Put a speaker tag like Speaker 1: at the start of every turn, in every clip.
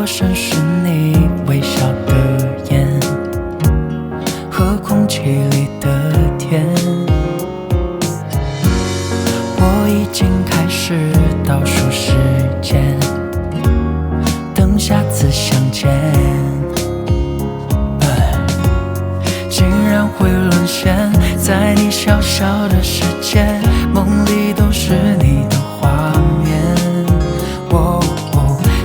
Speaker 1: 深是你微笑的眼和空气里的甜。我已经开始倒数时间，等下次相见。竟然会沦陷在你小小的世界，梦里都是你的画面。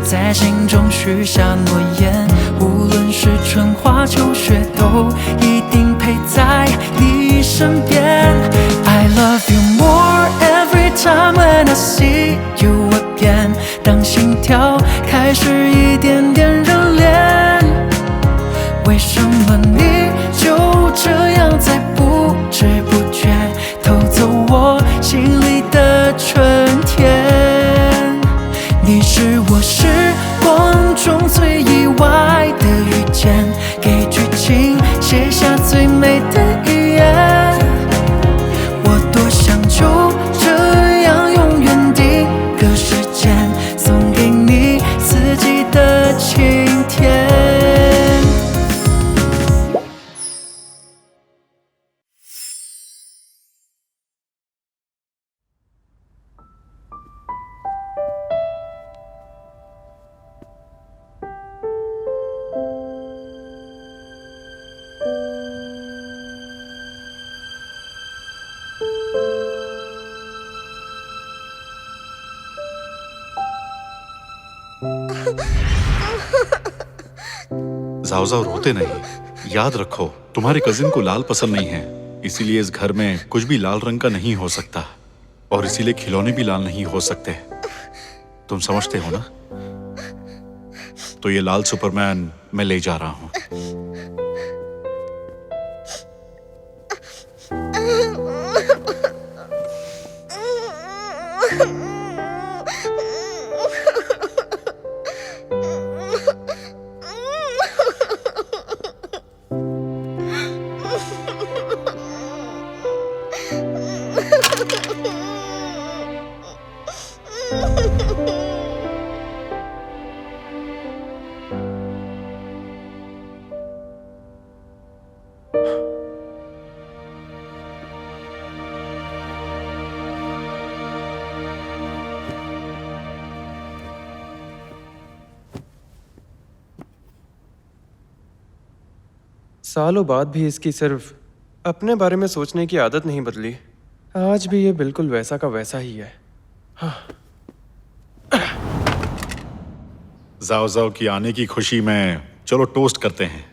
Speaker 1: 在心中许下诺言，无论是春花秋雪，都一定陪在你身边。I love you more every time when I see you again。当心跳开始一点点热恋，为什么你就这样在不知不觉偷走我心里的春天？你是我时光中最意外的遇见，给剧情写下最美的语言。我多想就这样永远定格时间，送给你四季的晴天。
Speaker 2: जाओ जाओ रोते नहीं, याद रखो तुम्हारे कजिन को लाल पसंद नहीं है, इसीलिए इस घर में कुछ भी लाल रंग का नहीं हो सकता और इसीलिए खिलौने भी लाल नहीं हो सकते। तुम समझते हो ना? तो ये लाल सुपरमैन मैं ले जा रहा हूं।
Speaker 3: सालों बाद भी इसकी सिर्फ अपने बारे में सोचने की आदत नहीं बदली। आज भी ये बिल्कुल वैसा का वैसा ही है।
Speaker 2: जाओ जाओ की आने की खुशी में चलो टोस्ट करते हैं।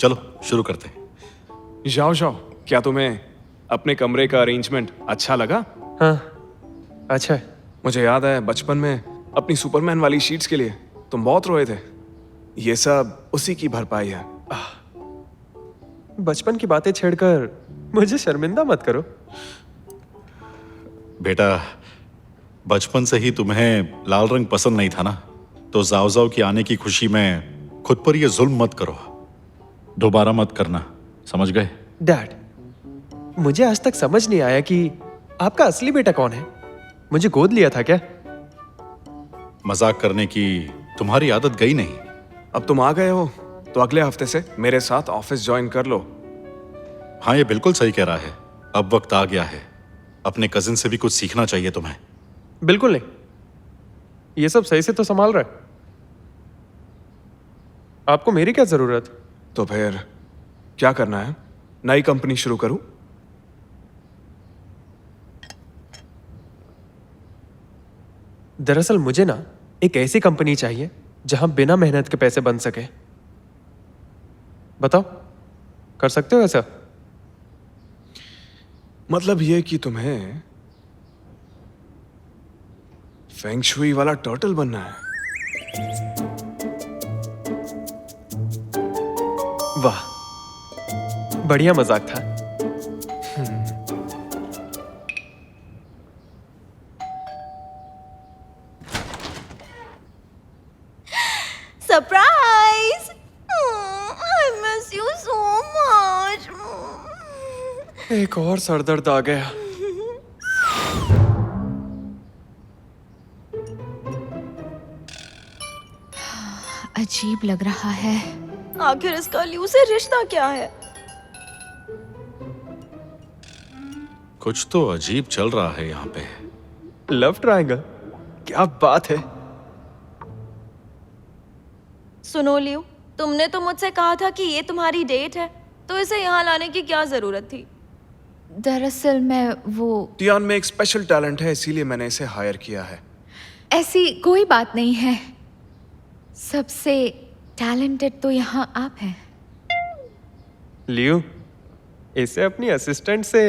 Speaker 2: चलो शुरू करते हैं।
Speaker 4: जाओ जाओ, क्या तुम्हें अपने कमरे का अरेंजमेंट अच्छा लगा?
Speaker 3: हाँ, अच्छा है।
Speaker 4: मुझे याद है बचपन में अपनी सुपरमैन वाली शीट्स के लिए तुम बहुत रोए थे। ये सब उसी की भरपाई है।
Speaker 3: बचपन की बातें छेड़कर मुझे शर्मिंदा मत करो।
Speaker 2: बेटा, बचपन से ही तुम्हें लाल रंग पसंद नहीं था ना, तो जाओ जाओ की आने की खुशी में खुद पर ये जुल्म मत करो। दोबारा मत करना, समझ गए?
Speaker 3: डैड, मुझे आज तक समझ नहीं आया कि आपका असली बेटा कौन है। मुझे गोद लिया था क्या?
Speaker 2: मजाक करने की तुम्हारी आदत गई नहीं।
Speaker 4: अब तुम आ गए हो तो अगले हफ्ते से मेरे साथ ऑफिस ज्वाइन कर लो।
Speaker 2: हाँ, ये बिल्कुल सही कह रहा है। अब वक्त आ गया है, अपने कजिन से भी कुछ सीखना चाहिए तुम्हें।
Speaker 3: बिल्कुल नहीं, ये सब सही से तो संभाल रहा है। आपको मेरी क्या जरूरत?
Speaker 4: तो फिर क्या करना है? नई कंपनी शुरू करूं?
Speaker 3: दरअसल मुझे ना एक ऐसी कंपनी चाहिए जहां बिना मेहनत के पैसे बन सके। बताओ, कर सकते हो ऐसा?
Speaker 4: मतलब ये कि तुम्हें फेंग शुई वाला टर्टल बनना है।
Speaker 3: वाह, बढ़िया मजाक था।
Speaker 5: Surprise! I miss you so much.
Speaker 3: एक और सरदर्द आ गया।
Speaker 6: अजीब लग रहा है।
Speaker 5: आखिर इसका ल्यू से रिश्ता क्या है?
Speaker 2: कुछ तो अजीब चल रहा है यहाँ पे।
Speaker 3: लव ट्रायंगल, क्या बात है।
Speaker 5: सुनो लियो, तुमने तो मुझसे कहा था कि ये तुम्हारी डेट है, तो इसे यहाँ लाने की क्या जरूरत थी?
Speaker 6: दरअसल मैं वो
Speaker 4: टियान में एक स्पेशल टैलेंट है, इसीलिए मैंने इसे हायर किया है।
Speaker 6: ऐसी कोई बात नहीं है। सबसे टैलेंटेड तो यहाँ आप हैं।
Speaker 3: लियो, इसे अपनी असिस्टेंट से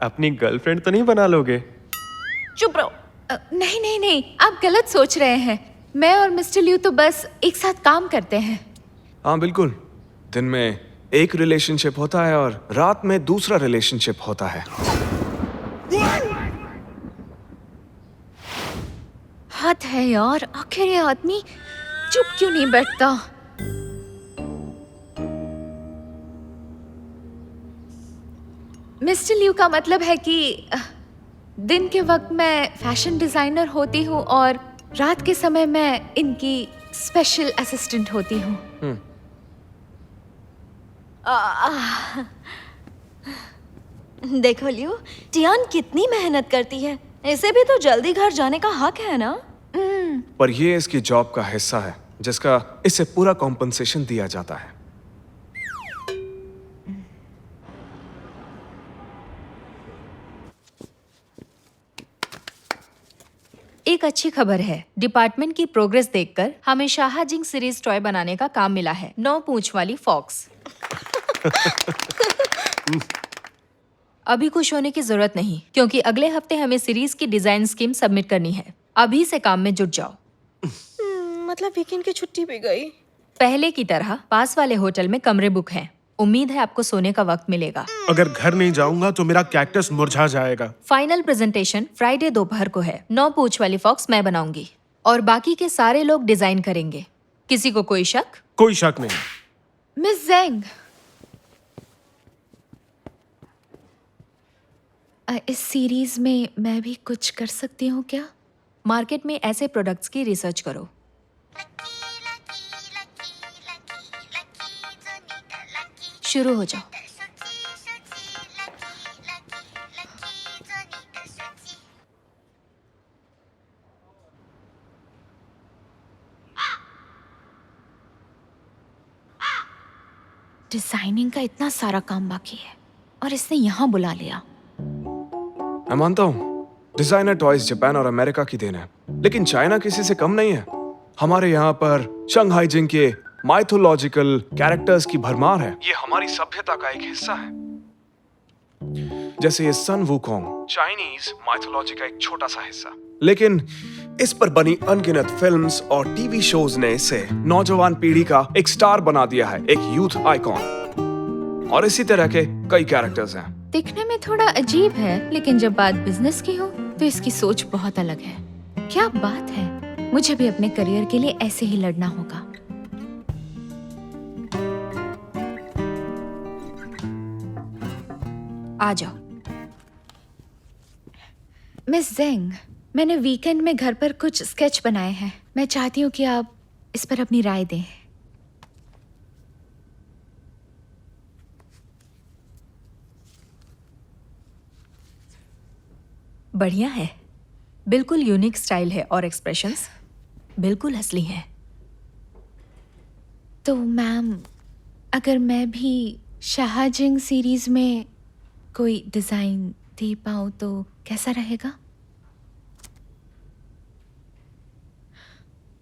Speaker 3: अपनी गर्लफ्रेंड तो नहीं बना लोगे?
Speaker 5: चुप रहो।
Speaker 6: नहीं नहीं नहीं, आप गलत सोच रहे हैं। मैं और मिस्टर लियू तो बस एक साथ काम करते हैं।
Speaker 4: हाँ बिल्कुल, दिन में एक रिलेशनशिप होता है और रात में दूसरा रिलेशनशिप होता है।
Speaker 6: हद है यार, आखिर ये आदमी चुप क्यों नहीं बैठता? मिस्टर लियू का मतलब है कि दिन के वक्त मैं फैशन डिजाइनर होती हूँ और रात के समय मैं इनकी स्पेशल असिस्टेंट होती हूँ।
Speaker 5: देखो लियो, टियान कितनी मेहनत करती है। इसे भी तो जल्दी घर जाने का हक है ना?
Speaker 4: पर ये इसकी जॉब का हिस्सा है, जिसका इसे पूरा कॉम्पनसेशन दिया जाता है।
Speaker 7: एक अच्छी खबर है, डिपार्टमेंट की प्रोग्रेस देखकर हमें शाहजिंग सीरीज टॉय बनाने का काम मिला है। 9 पूंछ वाली फॉक्स। अभी खुश होने की जरूरत नहीं, क्योंकि अगले हफ्ते हमें सीरीज की डिजाइन स्कीम सबमिट करनी है। अभी से काम में जुट जाओ।
Speaker 5: मतलब वीकेंड की छुट्टी भी गई।
Speaker 7: पहले की तरह पास वाले होटल में कमरे बुक हैं। उम्मीद है आपको सोने का वक्त मिलेगा।
Speaker 8: अगर घर नहीं जाऊंगा तो मेरा कैक्टस मुरझा जाएगा।
Speaker 7: फाइनल प्रेजेंटेशन फ्राइडे दोपहर को है। 9 पूंछ वाली फॉक्स मैं बनाऊंगी और बाकी के सारे लोग डिजाइन करेंगे। किसी को कोई शक?
Speaker 8: कोई शक नहीं।
Speaker 6: मिस जेंग, इस सीरीज में मैं भी कुछ कर सकती हूँ क्या?
Speaker 7: मार्केट में ऐसे प्रोडक्ट्स की रिसर्च करो। शुरू हो जाओ।
Speaker 6: डिजाइनिंग का इतना सारा काम बाकी है और इसने यहाँ बुला लिया।
Speaker 4: मैं मानता हूँ डिजाइनर टॉयज जापान और अमेरिका की देन है, लेकिन चाइना किसी से कम नहीं है। हमारे यहाँ पर शंघाई जिंग के माइथोलॉजिकल कैरेक्टर्स की भरमार है। ये हमारी सभ्यता का एक हिस्सा है। जैसे ये सन वुकोंग, चाइनीज माइथोलॉजी का एक छोटा सा हिस्सा, लेकिन इस पर बनी अनगिनत फिल्म्स और टीवी शोज ने इसे नौजवान पीढ़ी का एक स्टार बना दिया है, एक यूथ आइकॉन। और इसी तरह के कई कैरेक्टर्स हैं।
Speaker 6: दिखने में थोड़ा अजीब है, लेकिन जब बात बिजनेस की हो तो इसकी सोच बहुत अलग है। क्या बात है, मुझे भी अपने करियर के लिए ऐसे ही लड़ना होगा।
Speaker 7: आ जाओ।
Speaker 6: मिस जेंग, मैंने वीकेंड में घर पर कुछ स्केच बनाए हैं। मैं चाहती हूँ कि आप इस पर अपनी राय दें।
Speaker 7: बढ़िया है, बिल्कुल यूनिक स्टाइल है और एक्सप्रेशंस बिल्कुल असली हैं।
Speaker 6: तो मैम, अगर मैं भी शाहजिंग सीरीज में कोई डिजाइन दे पाऊँ तो कैसा रहेगा?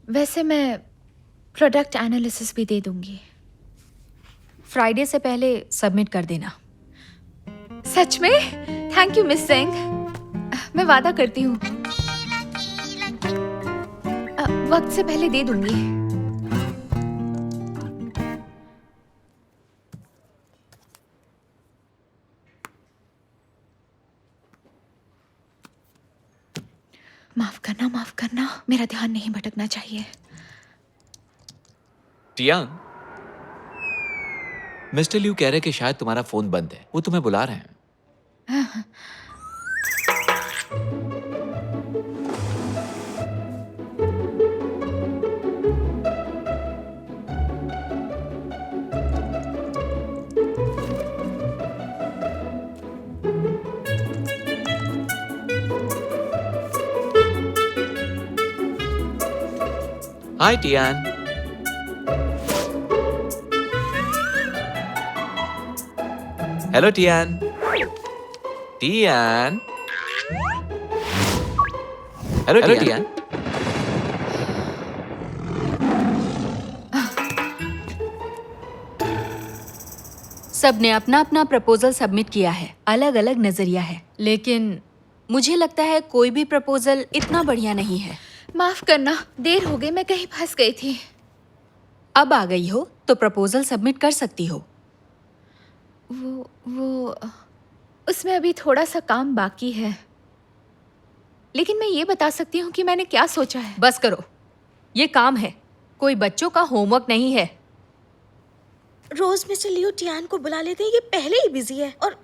Speaker 6: वैसे मैं प्रोडक्ट एनालिसिस भी दे दूंगी।
Speaker 7: फ्राइडे से पहले सबमिट कर देना।
Speaker 6: सच में? थैंक यू मिस जेंग, मैं वादा करती हूँ वक्त से पहले दे दूंगी। माफ करना, मेरा ध्यान नहीं भटकना चाहिए।
Speaker 9: टियान, मिस्टर लियू कह रहे कि शायद तुम्हारा फोन बंद है, वो तुम्हें बुला रहे हैं। Hi Tian. Hello Tian. Tian. Hello Tian.
Speaker 7: सबने अपना अपना प्रपोजल सबमिट किया है, अलग अलग नजरिया है, लेकिन मुझे लगता है कोई भी प्रपोजल इतना बढ़िया नहीं है।
Speaker 6: माफ करना, देर हो गई, मैं कहीं फंस गई थी।
Speaker 7: अब आ गई हो तो प्रपोजल सबमिट कर सकती हो।
Speaker 6: वो उसमें अभी थोड़ा सा काम बाकी है, लेकिन मैं ये बता सकती हूँ कि मैंने क्या सोचा है।
Speaker 7: बस करो, ये काम है, कोई बच्चों का होमवर्क नहीं है।
Speaker 5: रोज मिस्टर लियो टियान को बुला लेते हैं, ये पहले ही बिजी है और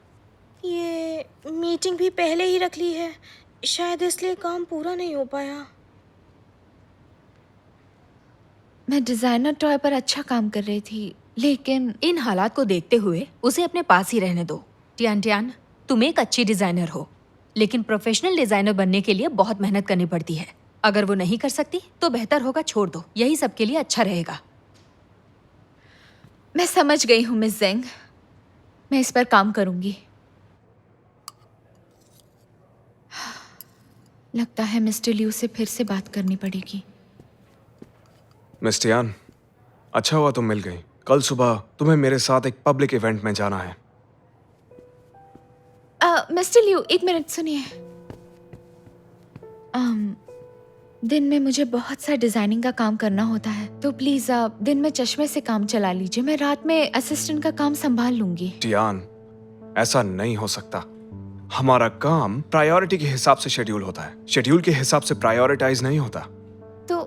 Speaker 5: ये मीटिंग भी पहले ही रख ली है, शायद इसलिए काम पूरा नहीं हो पाया।
Speaker 6: मैं डिजाइनर टॉय पर अच्छा काम कर रही थी, लेकिन
Speaker 7: इन हालात को देखते हुए उसे अपने पास ही रहने दो। टियान, तुम एक अच्छी डिजाइनर हो, लेकिन प्रोफेशनल डिजाइनर बनने के लिए बहुत मेहनत करनी पड़ती है। अगर वो नहीं कर सकती तो बेहतर होगा छोड़ दो, यही सबके लिए अच्छा रहेगा।
Speaker 6: मैं समझ गई हूँ मिस जेंग, मैं इस पर काम करूंगी। लगता है मिस्टर लियू से फिर से बात करनी पड़ेगी।
Speaker 4: मिस टियान, अच्छा हुआ तुम मिल गई। कल सुबह तुम्हें मेरे साथ एक पब्लिक इवेंट में जाना है।
Speaker 6: मिस्टर लियू, एक मिनट सुनिए। दिन में मुझे बहुत सा डिजाइनिंग का काम करना होता है, तो प्लीज आप दिन में चश्मे से काम चला लीजिए, मैं रात में असिस्टेंट का काम संभाल लूंगी।
Speaker 4: टियान, ऐसा नहीं हो सकता। हमारा काम प्रायोरिटी के हिसाब से शेड्यूल होता है, शेड्यूल के हिसाब से प्रायोरिटाइज नहीं होता।
Speaker 6: तो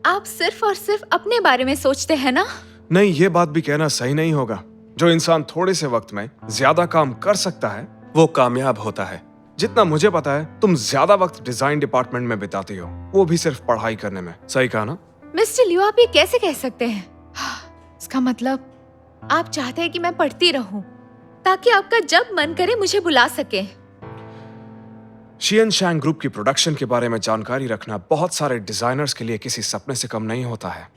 Speaker 6: आप सिर्फ और सिर्फ अपने बारे में सोचते हैं ना?
Speaker 4: नहीं, ये बात भी कहना सही नहीं होगा। जो इंसान थोड़े से वक्त में ज्यादा काम कर सकता है वो कामयाब होता है। जितना मुझे पता है तुम ज्यादा वक्त डिजाइन डिपार्टमेंट में बिताती हो, वो भी सिर्फ पढ़ाई करने में। सही कहा ना?
Speaker 6: मिस्टर लियो, आप ये कैसे कह सकते हैं? इसका मतलब आप चाहते हैं कि मैं पढ़ती रहूं ताकि आपका जब मन करे मुझे बुला सके।
Speaker 4: शियन शैंग ग्रुप की प्रोडक्शन के बारे में जानकारी रखना बहुत सारे डिजाइनर्स के लिए किसी सपने से कम नहीं होता है।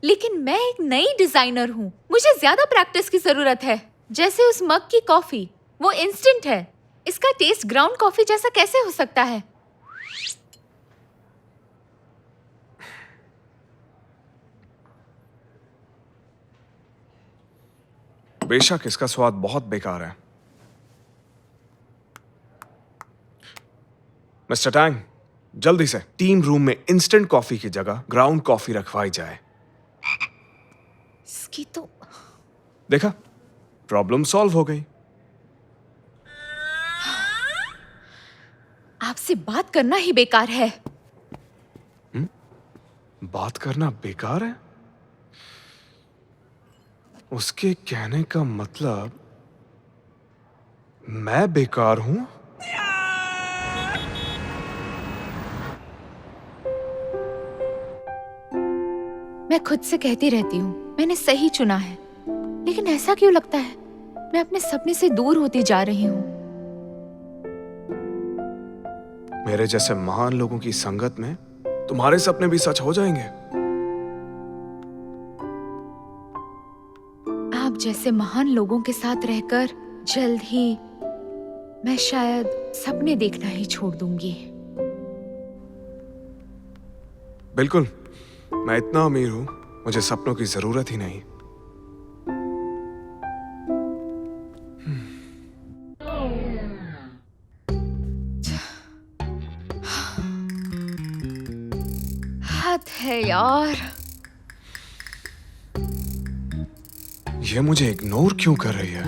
Speaker 6: लेकिन मैं एक नई डिजाइनर हूँ, मुझे ज्यादा प्रैक्टिस की जरूरत है। जैसे उस मग की कॉफी, वो इंस्टेंट है, इसका टेस्ट ग्राउंड कॉफी जैसा कैसे हो सकता है?
Speaker 4: बेशक इसका स्वाद बहुत बेकार है। मिस्टर टैंग, जल्दी से टीम रूम में इंस्टेंट कॉफी की जगह ग्राउंड कॉफी रखवाई जाए।
Speaker 6: इसकी तो
Speaker 4: देखा, प्रॉब्लम सॉल्व हो गई।
Speaker 6: आपसे बात करना ही बेकार है।
Speaker 4: बात करना बेकार है? उसके कहने का मतलब मैं बेकार हूं?
Speaker 6: मैं खुद से कहती रहती हूँ मैंने सही चुना है, लेकिन ऐसा क्यों लगता है मैं अपने सपने से दूर होती जा रही हूँ?
Speaker 4: मेरे जैसे महान लोगों की संगत में तुम्हारे सपने भी सच हो जाएंगे।
Speaker 6: आप जैसे महान लोगों के साथ रहकर जल्द ही मैं शायद सपने देखना ही छोड़ दूंगी।
Speaker 4: बिल्कुल, मैं इतना अमीर हूं, मुझे सपनों की जरूरत ही नहीं।
Speaker 6: हद है यार।
Speaker 4: ये मुझे इग्नोर क्यों कर रही है?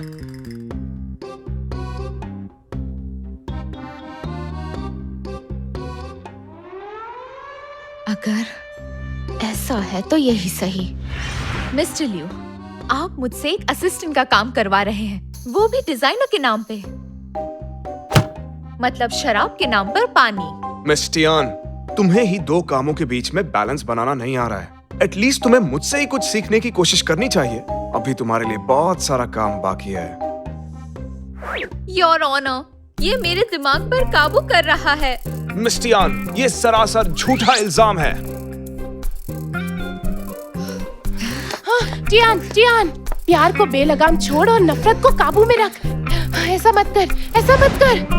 Speaker 6: अगर ऐसा है तो यही सही। मिस्टर लियू, आप मुझसे एक असिस्टेंट का काम करवा रहे हैं, वो भी डिजाइनर के नाम पे, मतलब शराब के नाम पर पानी।
Speaker 4: मिस टियान, तुम्हें ही दो कामों के बीच में बैलेंस बनाना नहीं आ रहा है। एटलीस्ट तुम्हें मुझसे ही कुछ सीखने की कोशिश करनी चाहिए। अभी तुम्हारे लिए बहुत सारा काम बाकी है।
Speaker 6: योर ऑनर, ये मेरे दिमाग पर काबू कर रहा है।
Speaker 4: मिस टियान, ये सरासर झूठा इल्जाम है।
Speaker 10: टियान टियान, प्यार को बेलगाम छोड़ और नफरत को काबू में रख। ऐसा मत कर, ऐसा मत कर।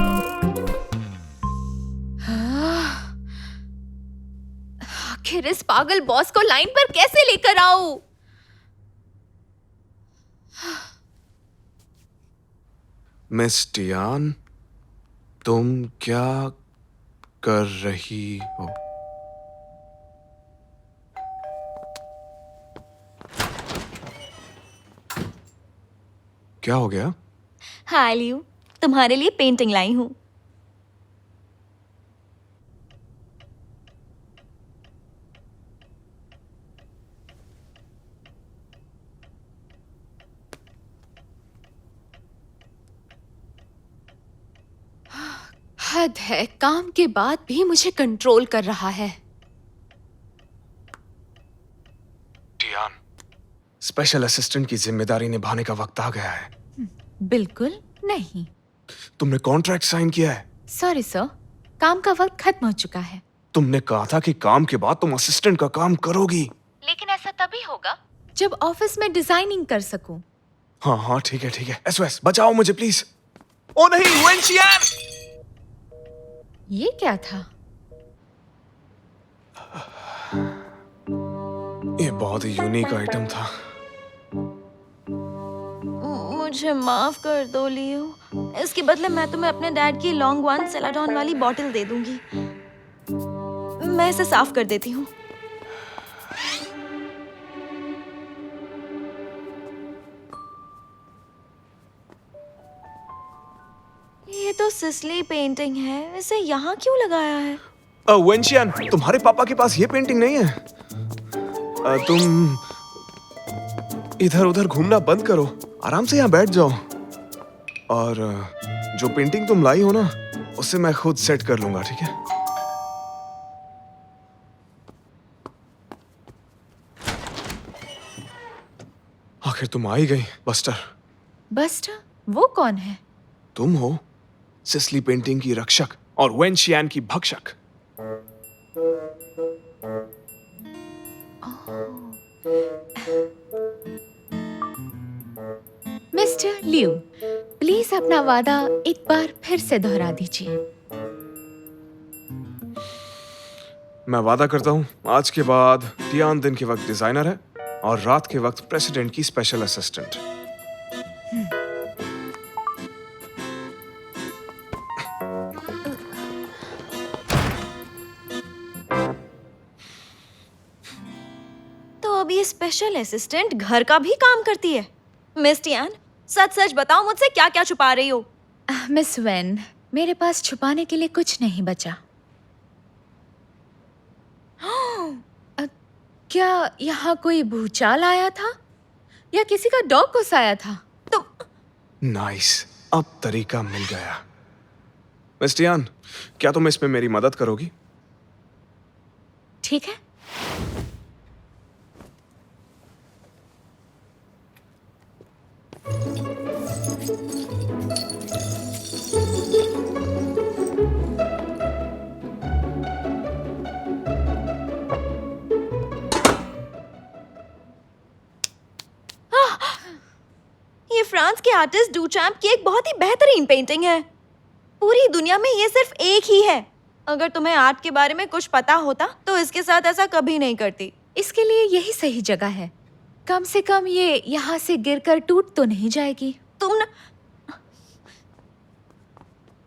Speaker 6: आखिर इस पागल बॉस को लाइन पर कैसे लेकर आऊं?
Speaker 4: मिस टियान, तुम क्या कर रही हो? क्या हो गया?
Speaker 5: हाय लियू, तुम्हारे लिए पेंटिंग लाई हूँ।
Speaker 6: हद है, काम के बाद भी मुझे कंट्रोल कर रहा है।
Speaker 4: टियान, स्पेशल असिस्टेंट की जिम्मेदारी निभाने का वक्त आ गया है।
Speaker 6: बिल्कुल नहीं।
Speaker 4: तुमने कॉन्ट्रैक्ट साइन किया है।
Speaker 6: सॉरी सर, काम का वक्त खत्म हो चुका है।
Speaker 4: तुमने कहा था कि काम के बाद तुम असिस्टेंट का काम करोगी।
Speaker 6: लेकिन ऐसा तभी होगा जब ऑफिस में डिजाइनिंग कर सकूं।
Speaker 4: हाँ हाँ, ठीक है ठीक है। एसओएस, बचाओ मुझे प्लीज। ओ नहीं, वेंशियान!
Speaker 6: ये क्या था?
Speaker 4: ये बहुत ही यूनिक आइटम था।
Speaker 5: मुझे माफ कर दो लियो। इसके बदले मैं तुम्हें अपने डैड की लॉन्ग वन सेलाडॉन वाली बॉटल दे दूंगी। मैं इसे साफ कर देती हूँ। ये तो सिसली पेंटिंग है, इसे यहाँ क्यों लगाया है?
Speaker 4: वेंशियान, तुम्हारे पापा के पास ये पेंटिंग नहीं है। तुम इधर उधर घूमना बंद करो, आराम से यहाँ बैठ जाओ। और जो पेंटिंग तुम लाई हो ना, उसे मैं खुद सेट कर लूंगा, ठीक है? आखिर तुम आ ही गई, बस्टर।
Speaker 6: बस्टर? वो कौन है?
Speaker 4: तुम हो सिसली पेंटिंग की रक्षक और वेंशियान की भक्षक।
Speaker 6: मिस्टर लियू, प्लीज अपना वादा एक बार फिर से दोहरा दीजिए।
Speaker 4: मैं वादा करता हूँ, आज के बाद टियान दिन के वक्त डिजाइनर है और रात के वक्त प्रेसिडेंट की स्पेशल असिस्टेंट।
Speaker 5: तो अब ये स्पेशल असिस्टेंट घर का भी काम करती है। मिस टियान, सच सच बताओ, मुझसे क्या क्या छुपा रही हो?
Speaker 6: मिस वेन, मेरे पास छुपाने के लिए कुछ नहीं बचा। क्या यहाँ कोई भूचाल आया था या किसी का डॉग घुस आया था?
Speaker 5: तुम
Speaker 4: नाइस, अब तरीका मिल गया। मिस टियान, क्या तुम इसमें मेरी मदद करोगी?
Speaker 6: ठीक है।
Speaker 5: ये फ्रांस के आर्टिस्ट डुचैम्प की एक बहुत ही बेहतरीन पेंटिंग है। पूरी दुनिया में ये सिर्फ एक ही है। अगर तुम्हें आर्ट के बारे में कुछ पता होता तो इसके साथ ऐसा कभी नहीं करती।
Speaker 6: इसके लिए यही सही जगह है। कम से कम ये यहाँ से गिरकर टूट तो नहीं जाएगी।
Speaker 5: तुम ना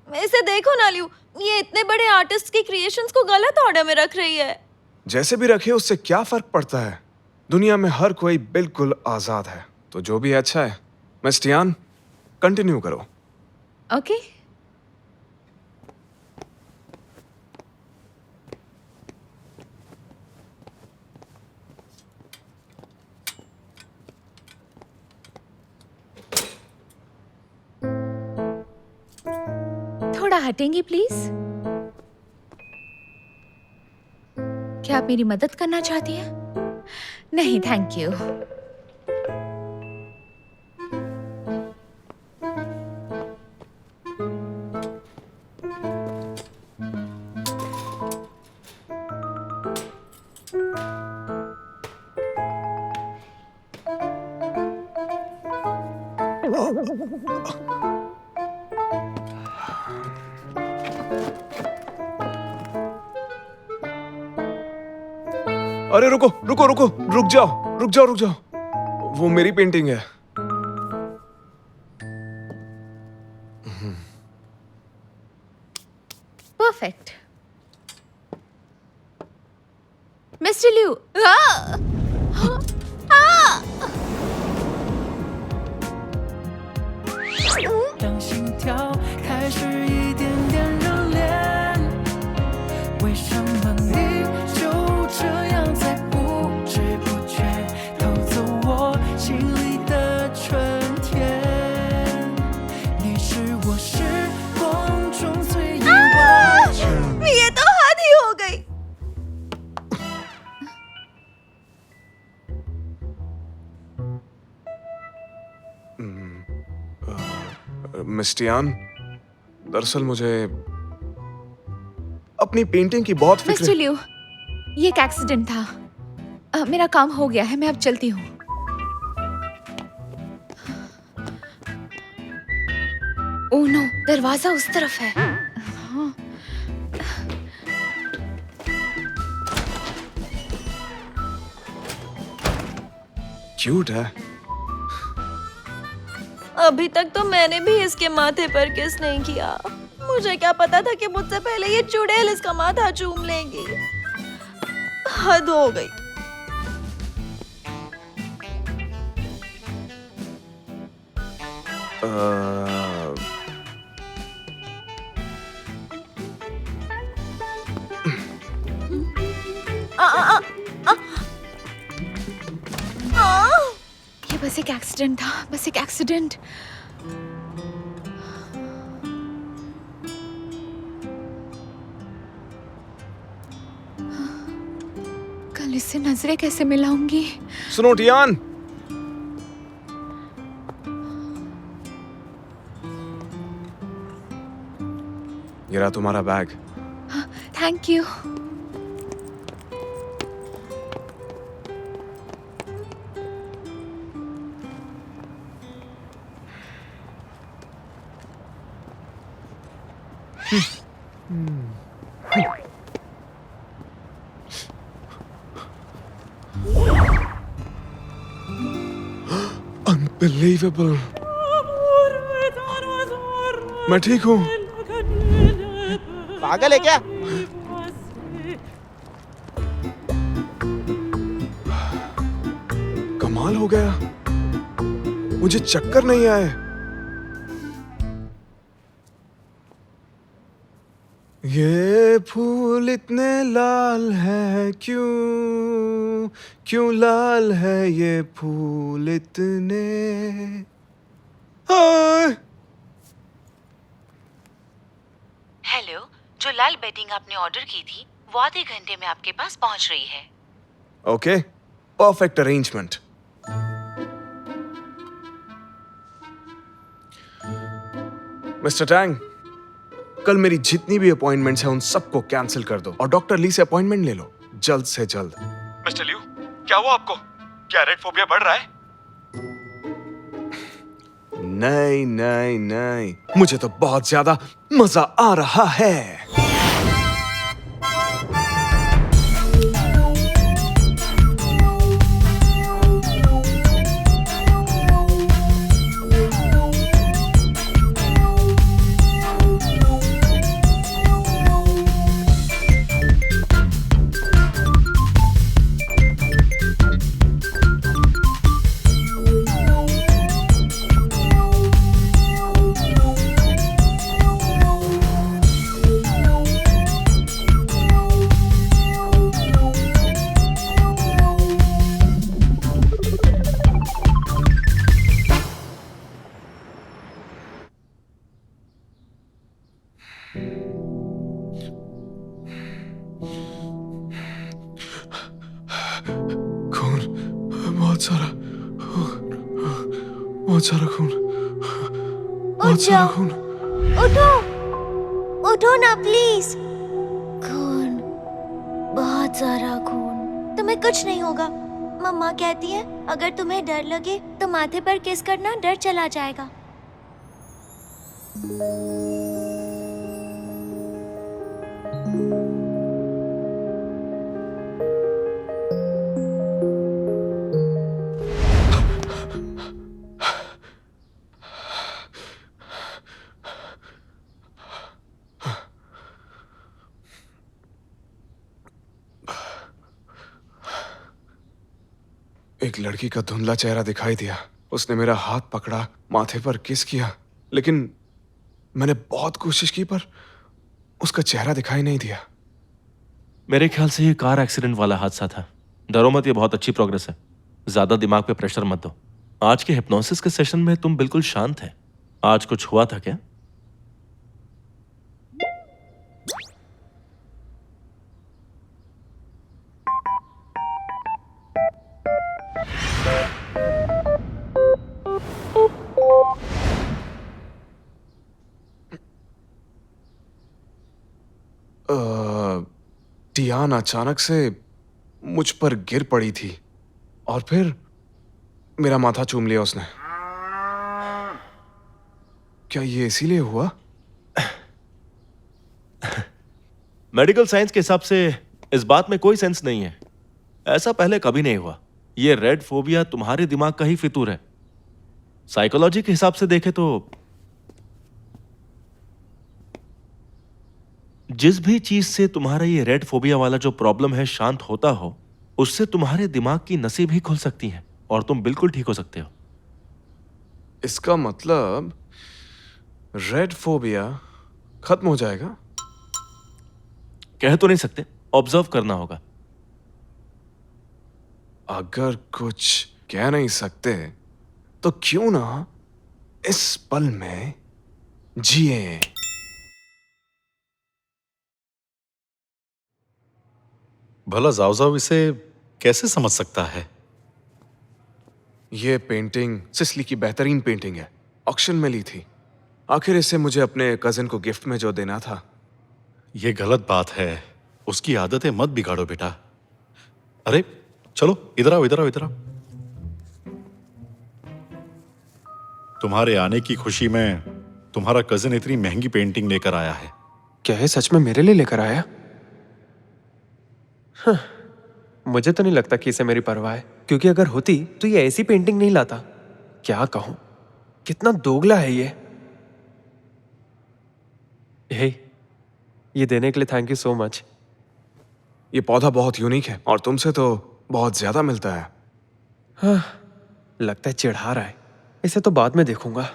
Speaker 5: इसे देखो ना लियू, ये इतने बड़े आर्टिस्ट की क्रिएशंस को गलत ऑर्डर में रख रही है।
Speaker 4: जैसे भी रखे, उससे क्या फर्क पड़ता है? दुनिया में हर कोई बिल्कुल आजाद है, तो जो भी अच्छा है। मिस टियान, कंटिन्यू करो।
Speaker 6: ओके। थोड़ा हटेंगी प्लीज? क्या आप मेरी मदद करना चाहती हैं? नहीं, थैंक यू।
Speaker 4: अरे रुको रुको रुको, रुक जाओ रुक जाओ रुक जाओ, वो मेरी पेंटिंग है।
Speaker 6: परफेक्ट। मिस्टर लिू,
Speaker 1: 让心跳开始一点点热恋，为什么你就这样在不知不觉偷走我心里的春天？你是我时光中最意外。
Speaker 5: ये तो हद ही हो गई।
Speaker 4: मिस टियान, दरअसल मुझे अपनी पेंटिंग की बहुत फिक्र
Speaker 6: मिस्टर
Speaker 4: है।
Speaker 6: लिू, ये एक एक्सीडेंट था। मेरा काम हो गया है, मैं अब चलती हूँ। ओह नो, दरवाजा उस तरफ है। हाँ।
Speaker 4: क्यूट है।
Speaker 5: अभी तक तो मैंने भी इसके माथे पर किस नहीं किया। मुझे क्या पता था कि मुझसे पहले ये चुड़ैल इसका माथा चूम लेंगी। हद हो गई।
Speaker 6: ये बस एक एक्सीडेंट था, बस एक एक्सीडेंट। कल इससे नजरें कैसे मिलाऊंगी?
Speaker 4: सुनो टियान, ये रहा तुम्हारा बैग।
Speaker 6: Thank you.
Speaker 4: Unbelievable। मैं ठीक हूँ।
Speaker 11: पागल है क्या?
Speaker 4: कमाल हो गया, मुझे चक्कर नहीं आए। ये फूल इतने लाल है क्यों, क्यों लाल है ये फूल इतने।
Speaker 12: हेलो, जो लाल बेडिंग आपने ऑर्डर की थी वो आधे घंटे में आपके पास पहुंच रही है।
Speaker 4: Okay, perfect arrangement. Mister Tang, कल मेरी जितनी भी अपॉइंटमेंट्स हैं उन सबको कैंसिल कर दो और डॉक्टर ली से अपॉइंटमेंट ले लो जल्द से जल्द।
Speaker 3: मिस्टर लिू, क्या हुआ आपको? क्या रेड फोबिया बढ़ रहा है?
Speaker 4: नहीं नहीं नहीं, मुझे तो बहुत ज्यादा मजा आ रहा है। बहुत सारा खून, बहुत सारा खून।
Speaker 5: उठो, उठो ना प्लीज। खून, बहुत सारा खून। तुम्हें कुछ नहीं होगा, मम्मा कहती है अगर तुम्हें डर लगे तो माथे पर किस करना डर चला जाएगा।
Speaker 4: एक लड़की का धुंधला चेहरा दिखाई दिया। उसने मेरा हाथ पकड़ा, माथे पर किस किया, लेकिन मैंने बहुत कोशिश की पर उसका चेहरा दिखाई नहीं दिया।
Speaker 11: मेरे ख्याल से ये कार एक्सीडेंट वाला हादसा था। डरो मत, ये बहुत अच्छी प्रोग्रेस है। ज्यादा दिमाग पे प्रेशर मत दो। आज के हिप्नोसिस के सेशन में तुम बिल्कुल शांत है। आज कुछ हुआ था क्या?
Speaker 4: टियान अचानक से मुझ पर गिर पड़ी थी और फिर मेरा माथा चूम लिया उसने। क्या ये इसीलिए हुआ?
Speaker 11: मेडिकल साइंस के हिसाब से इस बात में कोई सेंस नहीं है। ऐसा पहले कभी नहीं हुआ। ये रेड फोबिया तुम्हारे दिमाग का ही फितूर है। साइकोलॉजी के हिसाब से देखे तो जिस भी चीज से तुम्हारा ये रेड फोबिया वाला जो प्रॉब्लम है शांत होता हो, उससे तुम्हारे दिमाग की नसें भी खुल सकती हैं और तुम बिल्कुल ठीक हो सकते हो।
Speaker 4: इसका मतलब रेड फोबिया खत्म हो जाएगा?
Speaker 11: कह तो नहीं सकते, ऑब्जर्व करना होगा।
Speaker 4: अगर कुछ कह नहीं सकते तो क्यों ना इस पल में जिए।
Speaker 2: भला जाओ इसे कैसे समझ सकता है?
Speaker 4: ये पेंटिंग सिसली की बेहतरीन पेंटिंग है, ऑक्शन में ली थी। आखिर इसे मुझे अपने कजिन को गिफ्ट में जो देना था।
Speaker 2: ये गलत बात है। उसकी आदतें मत बिगाड़ो बेटा। अरे चलो इधर आओ, इधर आओ, इधर आओ। तुम्हारे आने की खुशी में तुम्हारा कजिन इतनी महंगी पेंटिंग लेकर आया है।
Speaker 3: क्या है सच में मेरे लिए लेकर आया? हाँ, मुझे तो नहीं लगता कि इसे मेरी परवाह है, क्योंकि अगर होती तो ये ऐसी पेंटिंग नहीं लाता। क्या कहूं, कितना दोगला है ये। हे, ये देने के लिए थैंक यू सो मच।
Speaker 4: ये पौधा बहुत यूनिक है और तुमसे तो बहुत ज्यादा मिलता है।
Speaker 3: हाँ, लगता है चिढ़ा रहा है। इसे तो बाद में देखूंगा।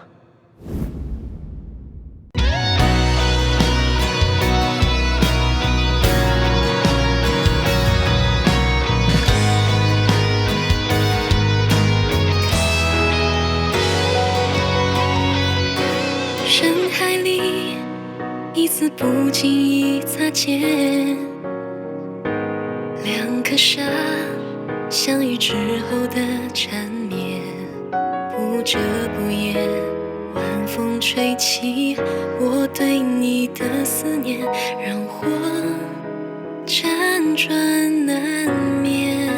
Speaker 13: 深海里一次不经意擦肩，两颗沙相遇之后的缠绵，不遮不掩，晚风吹起我对你的思念，让我辗转难眠。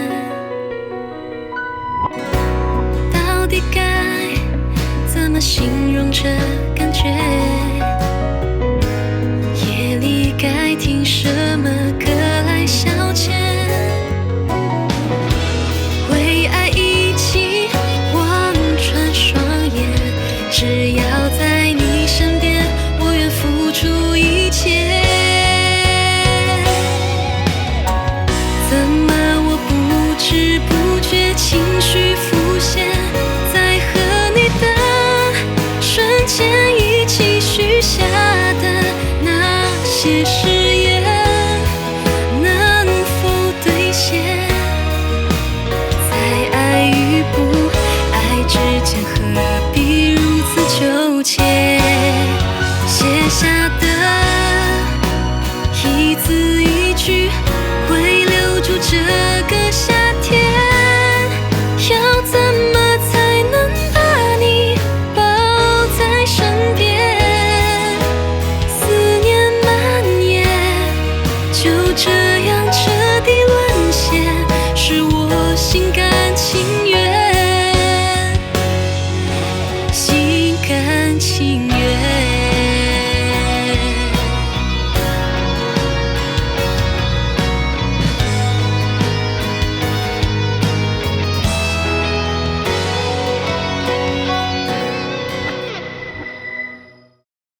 Speaker 13: 到底该怎么形容这感觉？夜里该听什么歌来消遣？为爱一起望穿双眼，只要在你身边，我愿付出一切。怎么我不知不觉情绪浮现，在和你的瞬间。甘情愿。